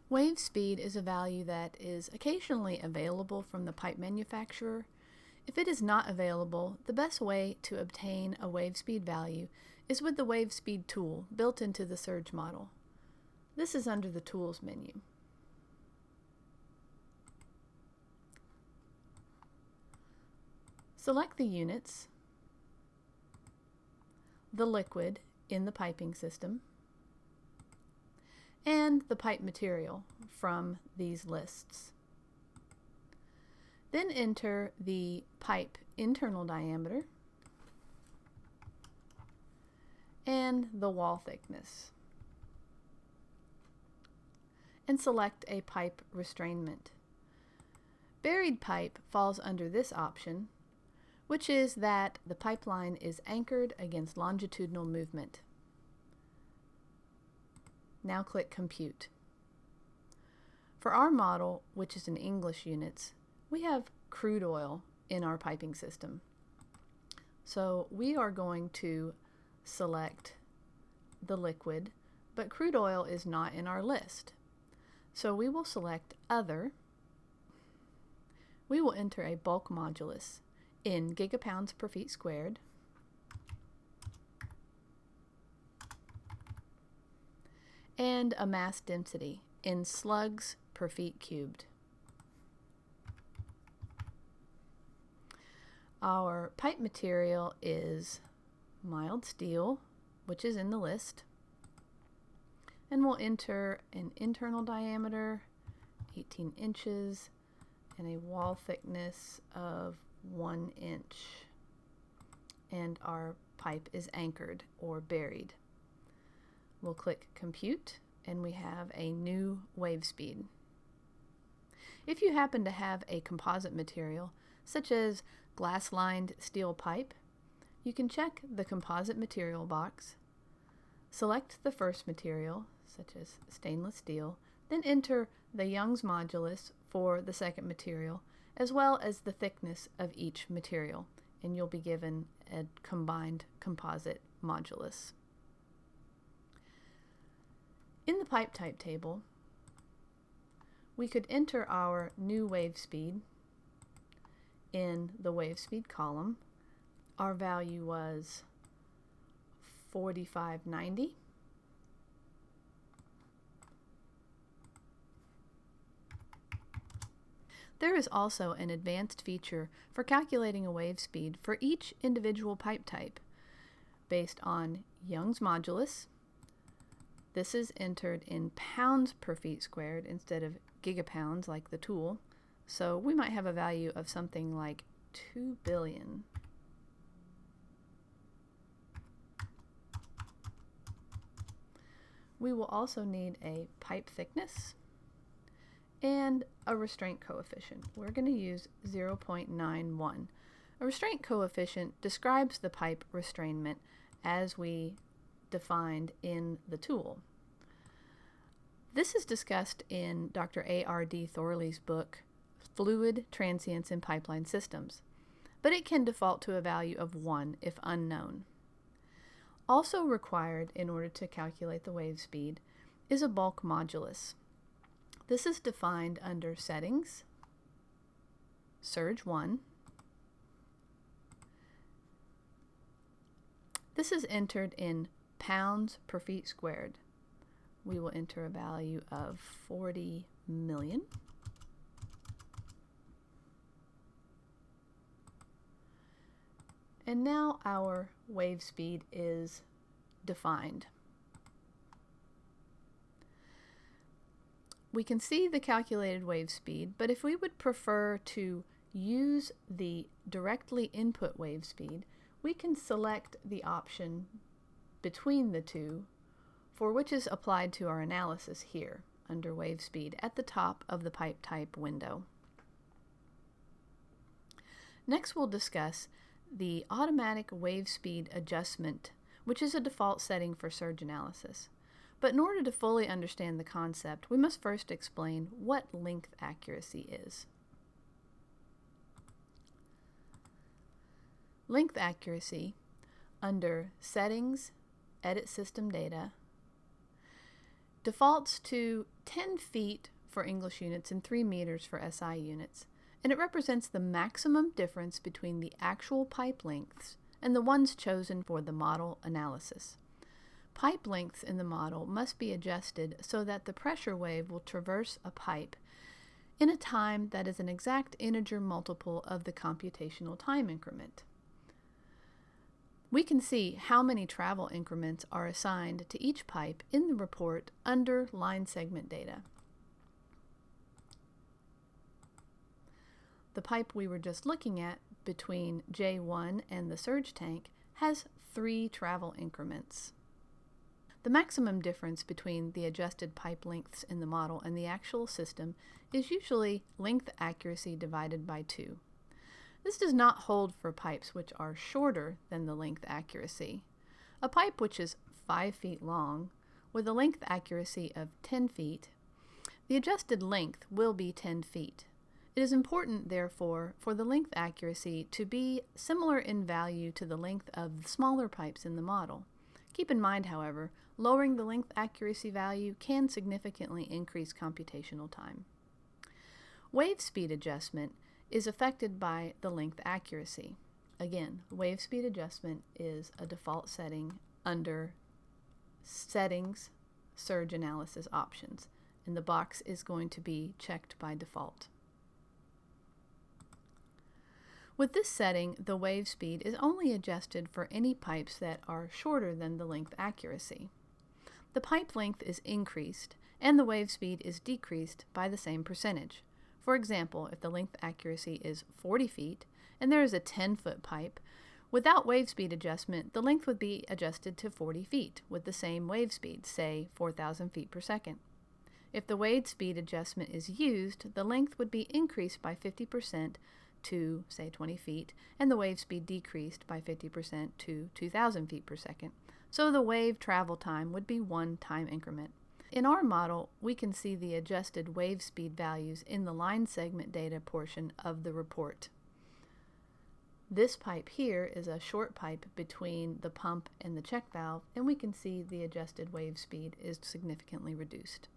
Wave speed is a value that is occasionally available from the pipe manufacturer. If it is not available, the best way to obtain a wave speed value is with the wave speed tool built into the Surge model. This is under the Tools menu. Select the units, the liquid in the piping system, and the pipe material from these lists. Then enter the pipe internal diameter and the wall thickness, and select a pipe restrainment. Buried pipe falls under this option, which is that the pipeline is anchored against longitudinal movement. Now click Compute. For our model, which is in English units, we have crude oil in our piping system. So we are going to select the liquid, but crude oil is not in our list. So we will select Other. We will enter a bulk modulus in gigapounds per feet squared, and a mass density in slugs per feet cubed. Our pipe material is mild steel, which is in the list, and we'll enter an internal diameter, 18 inches, and a wall thickness of 1 inch, and our pipe is anchored or buried. We'll click Compute, and we have a new wave speed. If you happen to have a composite material, such as glass-lined steel pipe, you can check the composite material box, select the first material, such as stainless steel, then enter the Young's modulus for the second material, as well as the thickness of each material, and you'll be given a combined composite modulus. In the pipe type table, we could enter our new wave speed in the wave speed column. Our value was 4590. There is also an advanced feature for calculating a wave speed for each individual pipe type based on Young's modulus. This is entered in pounds per feet squared instead of gigapounds like the tool. So we might have a value of something like 2 billion. We will also need a pipe thickness and a restraint coefficient. We're going to use 0.91. A restraint coefficient describes the pipe restrainment as we defined in the tool. This is discussed in Dr. A.R.D. Thorley's book, Fluid Transients in Pipeline Systems, but it can default to a value of 1 if unknown. Also required in order to calculate the wave speed is a bulk modulus. This is defined under Settings, Surge 1. This is entered in pounds per feet squared. We will enter a value of 40 million. And now our wave speed is defined. We can see the calculated wave speed, but if we would prefer to use the directly input wave speed, we can select the option between the two, for which is applied to our analysis here under wave speed at the top of the pipe type window. Next, we'll discuss the automatic wave speed adjustment, which is a default setting for surge analysis. But in order to fully understand the concept, we must first explain what length accuracy is. Length accuracy, under Settings, Edit System Data, defaults to 10 feet for English units and 3 meters for SI units, and it represents the maximum difference between the actual pipe lengths and the ones chosen for the model analysis. Pipe lengths in the model must be adjusted so that the pressure wave will traverse a pipe in a time that is an exact integer multiple of the computational time increment. We can see how many travel increments are assigned to each pipe in the report under line segment data. The pipe we were just looking at between J1 and the surge tank has 3 travel increments. The maximum difference between the adjusted pipe lengths in the model and the actual system is usually length accuracy divided by 2. This does not hold for pipes which are shorter than the length accuracy. A pipe which is 5 feet long with a length accuracy of 10 feet, the adjusted length will be 10 feet. It is important, therefore, for the length accuracy to be similar in value to the length of the smaller pipes in the model. Keep in mind, however, lowering the length accuracy value can significantly increase computational time. Wave speed adjustment is affected by the length accuracy. Again, wave speed adjustment is a default setting under Settings, Surge Analysis Options, and the box is going to be checked by default. With this setting, the wave speed is only adjusted for any pipes that are shorter than the length accuracy. The pipe length is increased and the wave speed is decreased by the same percentage. For example, if the length accuracy is 40 feet and there is a 10-foot pipe, without wave speed adjustment, the length would be adjusted to 40 feet with the same wave speed, say 4,000 feet per second. If the wave speed adjustment is used, the length would be increased by 50% to, say, 20 feet, and the wave speed decreased by 50% to 2,000 feet per second. So the wave travel time would be 1 time increment. In our model, we can see the adjusted wave speed values in the line segment data portion of the report. This pipe here is a short pipe between the pump and the check valve, and we can see the adjusted wave speed is significantly reduced.